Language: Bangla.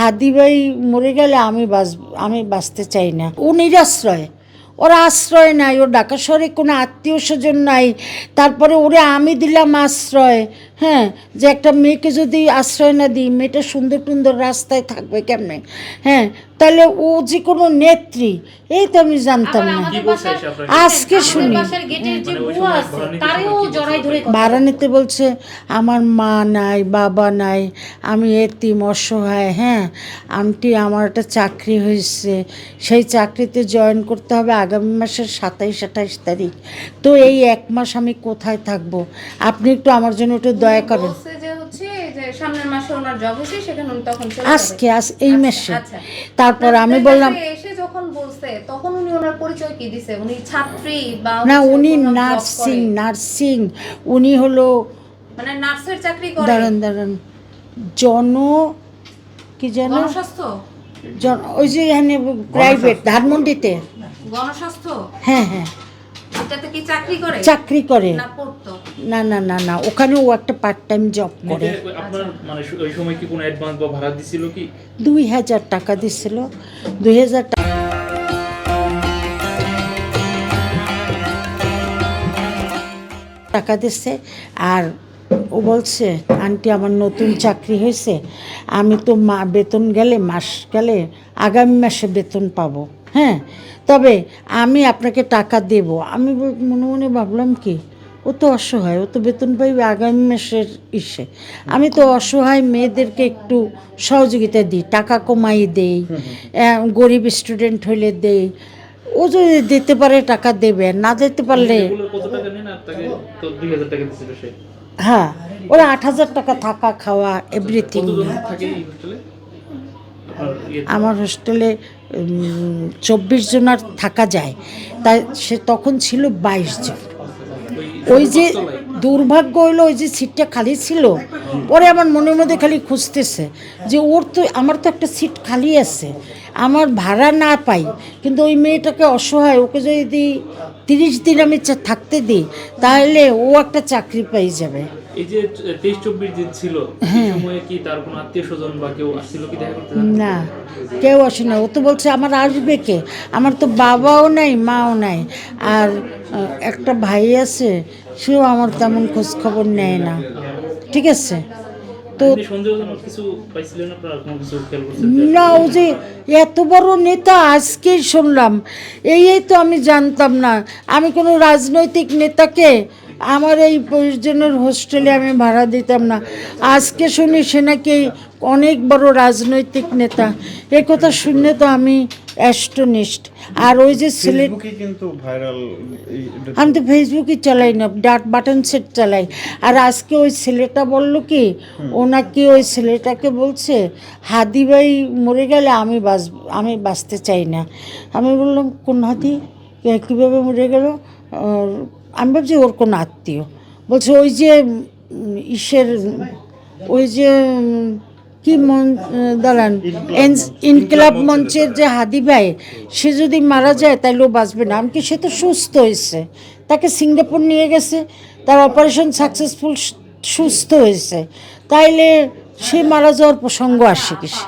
হাদি ভাই মরে গেলে আমি বাঁচতে চাই না। ও নিরাশ্রয়, ওর আশ্রয় নাই, ওর ঢাকা শহরে কোনো আত্মীয় স্বজন নাই। তারপরে ওরে আমি দিলাম আশ্রয়, হ্যাঁ, যে একটা মেয়েকে যদি আশ্রয় না দিই, মেয়েটা সুন্দর সুন্দর রাস্তায় থাকবে কেমনে? হ্যাঁ, তাহলে ও যে কোনো নেত্রী, এই তো আমি জানতাম না, আজকে শুনি। ভাড়া নিতে বলছে আমার মা নাই, বাবা নাই, আমি এতিম অসহায়। হ্যাঁ আন্টি, আমার একটা চাকরি হয়েছে, সেই চাকরিতে জয়েন করতে হবে আগামী মাসের 27-28 তারিখ। তো এই 1 মাস আমি কোথায় থাকবো? আপনি একটু আমার জন্য একটু দয়া করেন। আজকে এই মাসে। তারপর আমি বললাম না, উনি নার্সিং, উনি হলো মানে নার্সের চাকরি করে। দাঁড়ান কি জানো, ওই যে এখানে প্রাইভেট ধানমন্ডিতে গণস্বাস্থ্য। হ্যাঁ, এটাতে কি চাকরি করে না পড়তো? না, ওখানে ও একটা পার্ট টাইম জব করে। আপনার মানে ওই সময় কি কোনো অ্যাডভান্স বা ভাড়া দিছিল কি? 2000 টাকা দিছিল, 2000 টাকা দিচ্ছে। আর ও বলছে আন্টি আমার নতুন চাকরি হয়েছে, আমি তো বেতন গেলে মাস গেলে আগামী মাসে বেতন পাবো। হ্যাঁ, তবে আমি আপনাকে টাকা দেব। আমি মনে মনে ভাবলাম কি, ও তো অসহায়, ও তো বেতন পাইবে আগামী মাসের ইসে। আমি তো অসহায় মেয়েদেরকে একটু সহযোগিতা দিই, টাকা কমাই দেই, গরিব স্টুডেন্ট হইলে দেই। ও যদি দিতে পারে টাকা দেবে, না দিতে পারলে হ্যাঁ, ওরা 8000 টাকা থাকা খাওয়া এভরিথিং। আমার হোস্টেলে 24 জনের থাকা যায়, তাই সে তখন ছিল 22 জন। ওই যে দুর্ভাগ্য হইলো, ওই যে সিটটা খালি ছিল, পরে আমার মনের মধ্যে খালি খুঁজতেছে যে আমার তো একটা সিট খালি আছে, আমার ভাড়া না পাই, কিন্তু ওই মেয়েটাকে অসহায়, ওকে যদি 30 দিন আমি থাকতে দিই, তাহলে ও একটা চাকরি পেয়ে যাবে। এই যে 23-24 দিন ছিল, এই সময়ে কি তার কোনো আত্মীয় স্বজন বা কেউ আসছিল কি দেখা করতে? না, কেউ আসে না। ও তো বলছে আমার আসবে কে, আমার তো বাবাও নাই মাও নাই, আর একটা ভাই আছে, সেও আমার তেমন খোঁজ খবর নেয় না। ঠিক আছে, তো না, ও যে এত বড় নেতা আজকেই শুনলাম, এই তো আমি জানতাম না। আমি কোনো রাজনৈতিক নেতাকে আমার এই প্রয়োজনের হোস্টেলে আমি ভাড়া দিতাম না, আজকে শুনি সে নাকি অনেক বড় রাজনৈতিক নেতা। এই কথা শুনে তো আমি অ্যাস্টনিশড। আর ওই যে ছেলে, আমি তো ফেসবুকই চালাই না, বাটন সেট চালাই। আর আজকে ওই ছেলেটা বলল কি, ও নাকি ওই ছেলেটাকে বলছে হাদি ভাই মরে গেলে আমি বাঁচতে চাই না। আমি বললাম কোন হাদি, কীভাবে মরে গেল? আমি ভাবছি ওর কোনো আত্মীয়। বলছে ওই যে ইসের, ওই যে কি দাঁড়ান, ইনকিলাব মঞ্চের যে হাদি ভাই, সে যদি মারা যায় তাহলে ও বাঁচবে না। আমাকে সে তো সুস্থ হয়েছে, তাকে সিঙ্গাপুর নিয়ে গেছে, তার অপারেশন সাকসেসফুল, সুস্থ হয়েছে, তাইলে সে মারা যাওয়ার প্রসঙ্গ আসে কিসে?